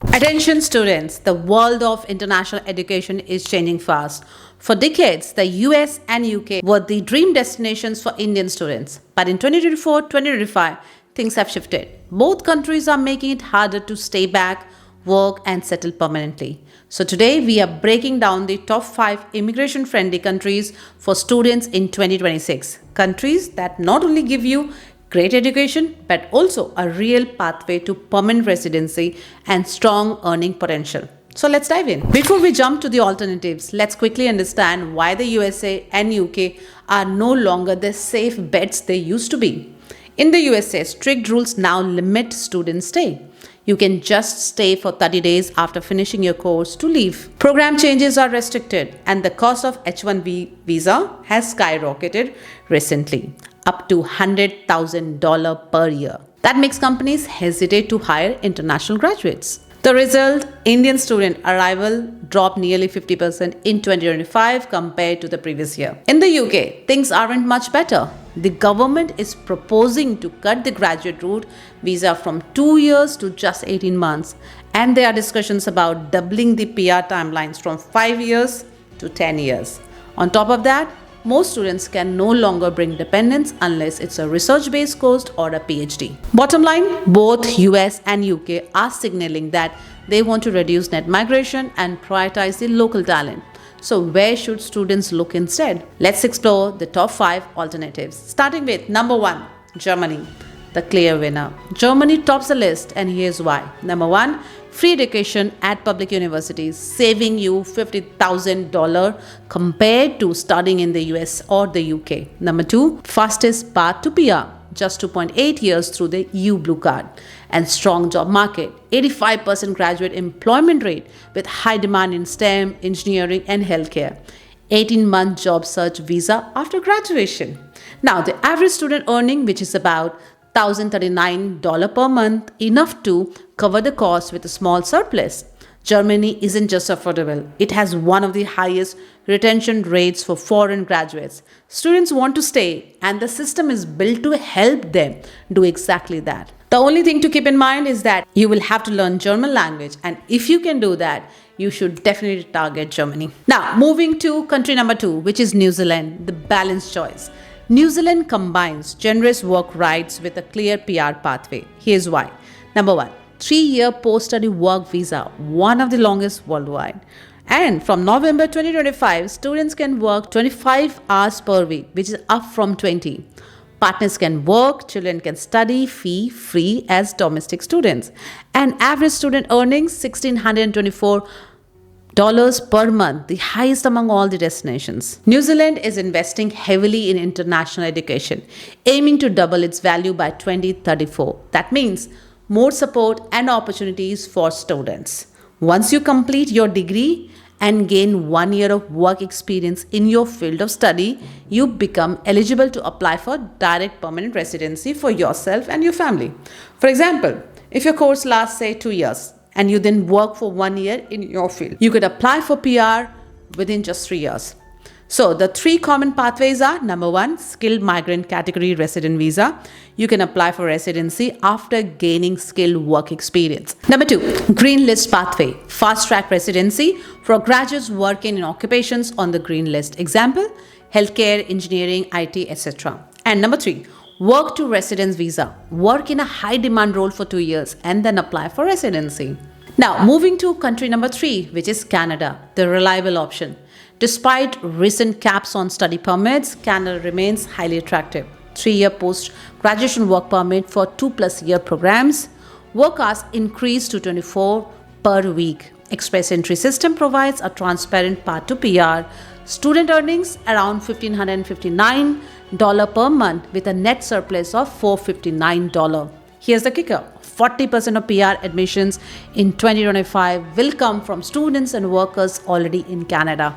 Attention students, the world of international education is changing fast. For decades, the US and UK were the dream destinations for Indian students. But in 2024-2025, things have shifted. Both countries are making it harder to stay back, work and settle permanently. So today we are breaking down the top 5 immigration friendly countries for students in 2026. Countries that not only give you great education but also a real pathway to permanent residency and strong earning potential. So let's dive in. Before we jump to the alternatives, let's quickly understand why the USA and UK are no longer the safe bets they used to be. In the USA, strict rules now limit student stay. You can just stay for 30 days after finishing your course to leave. Program changes are restricted and the cost of H-1B visa has skyrocketed recently, up to $100,000 per year. That makes companies hesitate to hire international graduates. The result, Indian student arrival dropped nearly 50% in 2025 compared to the previous year. In the UK, things aren't much better. The government is proposing to cut the graduate route visa from 2 years to just 18 months. And there are discussions about doubling the PR timelines from 5 years to 10 years. On top of that, most students can no longer bring dependents unless it's a research-based course or a PhD. Bottom line, both US and UK are signaling that they want to reduce net migration and prioritize the local talent. So where should students look instead? Let's explore the top 5 alternatives. Starting with number 1, Germany, the clear winner. Germany tops the list and here's why. Number 1, free education at public universities, saving you $50,000 compared to studying in the US or the UK. Number 2, fastest path to PR, just 2.8 years through the EU Blue Card. And strong job market, 85% graduate employment rate with high demand in STEM, engineering and healthcare. 18-month job search visa after graduation. Now, the average student earning, which is about $1,039 per month, enough to cover the cost with a small surplus. Germany isn't just affordable, it has one of the highest retention rates for foreign graduates. Students want to stay and the system is built to help them do exactly that. The only thing to keep in mind is that you will have to learn German language, and if you can do that, you should definitely target Germany. Now, moving to country number 2, which is New Zealand, the balanced choice. New Zealand combines generous work rights with a clear PR pathway. Here's why. Number 1, 3-year post-study work visa, one of the longest worldwide. And from November 2025, students can work 25 hours per week, which is up from 20. Partners can work, children can study fee-free as domestic students. And average student earnings $1,624 per month, the highest among all the destinations. New Zealand is investing heavily in international education, aiming to double its value by 2034. That means more support and opportunities for students. Once you complete your degree and gain 1 year of work experience in your field of study, you become eligible to apply for direct permanent residency for yourself and your family. For example, if your course lasts, say, 2 years, and you then work for 1 year in your field, you could apply for PR within just 3 years. So the 3 common pathways are: number 1, skilled migrant category resident visa. You can apply for residency after gaining skilled work experience. Number 2, green list pathway, fast track residency for graduates working in occupations on the green list. Example, healthcare, engineering, IT, etc. And number 3, work to residence visa, work in a high demand role for 2 years and then apply for residency. Now moving to country number 3, which is Canada, the reliable option. Despite recent caps on study permits, Canada remains highly attractive. 3-year post-graduation work permit for 2+ year programs. Work hours increased to 24 per week. Express entry system provides a transparent path to PR. Student earnings around $1,559 per month with a net surplus of $459. Here's the kicker. 40% of PR admissions in 2025 will come from students and workers already in Canada.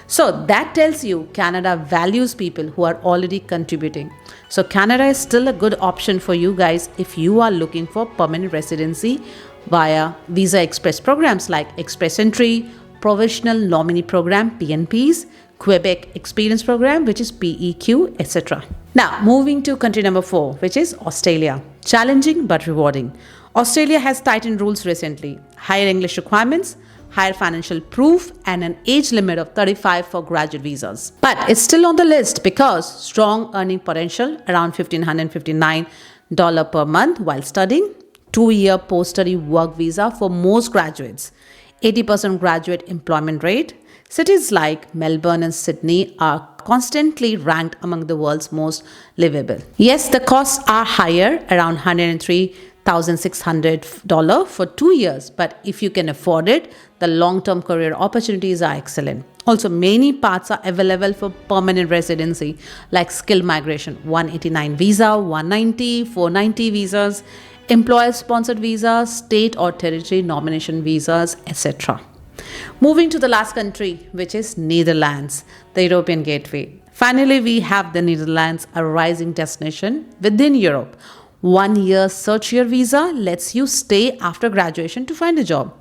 So that tells you Canada values people who are already contributing. So Canada is still a good option for you guys if you are looking for permanent residency via Visa Express programs like Express Entry, Provisional Nominee Program (PNPs), Quebec Experience Program, which is PEQ, etc. Now, moving to country number 4, which is Australia. Challenging but rewarding. Australia has tightened rules recently, higher English requirements, higher financial proof, and an age limit of 35 for graduate visas. But it's still on the list because strong earning potential, around $1,559 per month while studying, 2-year post-study work visa for most graduates, 80% graduate employment rate. Cities like Melbourne and Sydney are constantly ranked among the world's most livable. Yes, the costs are higher, around $103,600 for 2 years, but if you can afford it, the long-term career opportunities are excellent. Also, many paths are available for permanent residency, like skilled migration, 189 visa, 190, 490 visas, employer-sponsored visas, state or territory nomination visas, etc. Moving to the last country, which is Netherlands, the European gateway. Finally, we have the Netherlands, a rising destination within Europe. 1-year search-year visa lets you stay after graduation to find a job.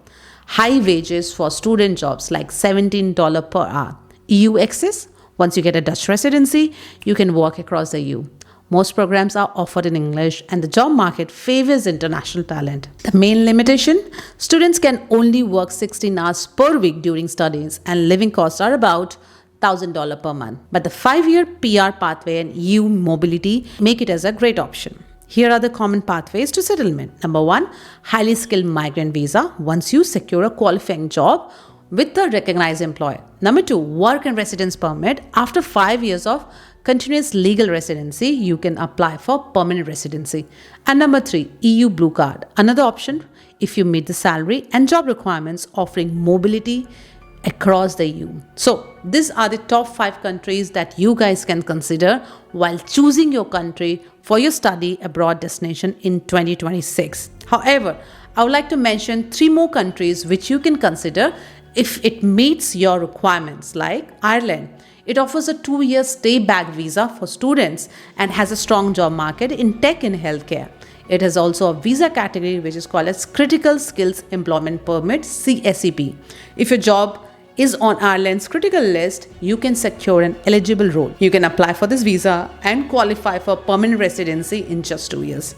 High wages for student jobs like $17 per hour. EU access. Once you get a Dutch residency, you can work across the EU. Most programs are offered in English and the job market favors international talent. The main limitation: students can only work 16 hours per week during studies and living costs are about $1,000 per month. But the 5-year PR pathway and EU mobility make it as a great option. Here are the common pathways to settlement. Number 1, highly skilled migrant visa once you secure a qualifying job with a recognized employer. Number 2, work and residence permit. After 5 years of continuous legal residency, you can apply for permanent residency. And number 3, EU Blue Card. Another option if you meet the salary and job requirements, offering mobility across the EU. So these are the top 5 countries that you guys can consider while choosing your country for your study abroad destination in 2026. However, I would like to mention 3 more countries which you can consider if it meets your requirements, like Ireland. It offers a 2-year stay-back visa for students and has a strong job market in tech and healthcare. It has also a visa category which is called as Critical Skills Employment Permit, CSEP. If your job is on Ireland's critical list, you can secure an eligible role. You can apply for this visa and qualify for permanent residency in just 2 years.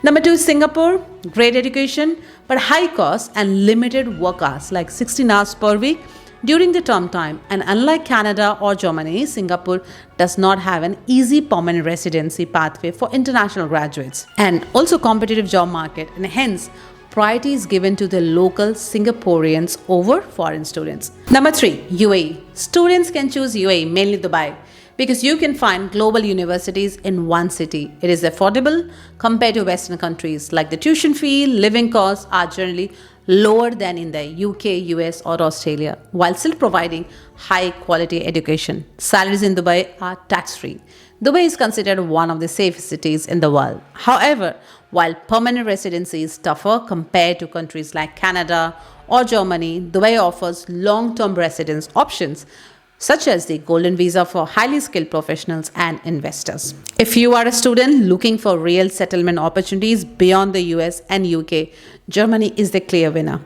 Number 2 is Singapore. Great education, but high cost and limited work hours, like 16 hours per week during the term time. And unlike Canada or Germany, Singapore does not have an easy permanent residency pathway for international graduates, and also competitive job market, and hence priority is given to the local Singaporeans over foreign students. Number 3, UAE. Students can choose UAE, mainly Dubai, because you can find global universities in one city. It is affordable compared to Western countries, like the tuition fee, living costs are generally lower than in the UK, US or Australia, while still providing high quality education. Salaries in Dubai are tax-free. Dubai is considered one of the safest cities in the world. However, while permanent residency is tougher compared to countries like Canada or Germany, Dubai offers long-term residence options such as the golden visa for highly skilled professionals and investors. If you are a student looking for real settlement opportunities beyond the US and UK, Germany is the clear winner.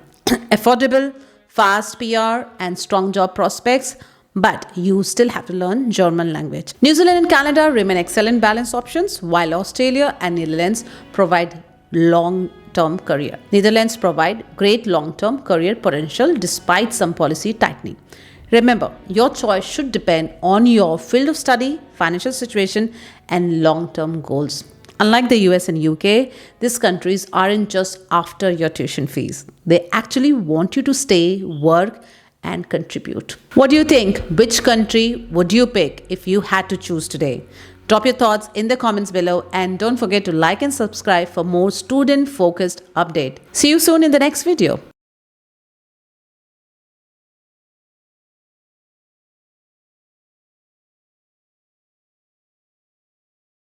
Affordable, fast PR and strong job prospects, but you still have to learn German language. New Zealand and Canada remain excellent balance options, while Australia and Netherlands provide long-term career. Netherlands provide great long-term career potential despite some policy tightening. Remember, your choice should depend on your field of study, financial situation, and long-term goals. Unlike the US and UK, these countries aren't just after your tuition fees. They actually want you to stay, work, and contribute. What do you think? Which country would you pick if you had to choose today? Drop your thoughts in the comments below and don't forget to like and subscribe for more student-focused update. See you soon in the next video.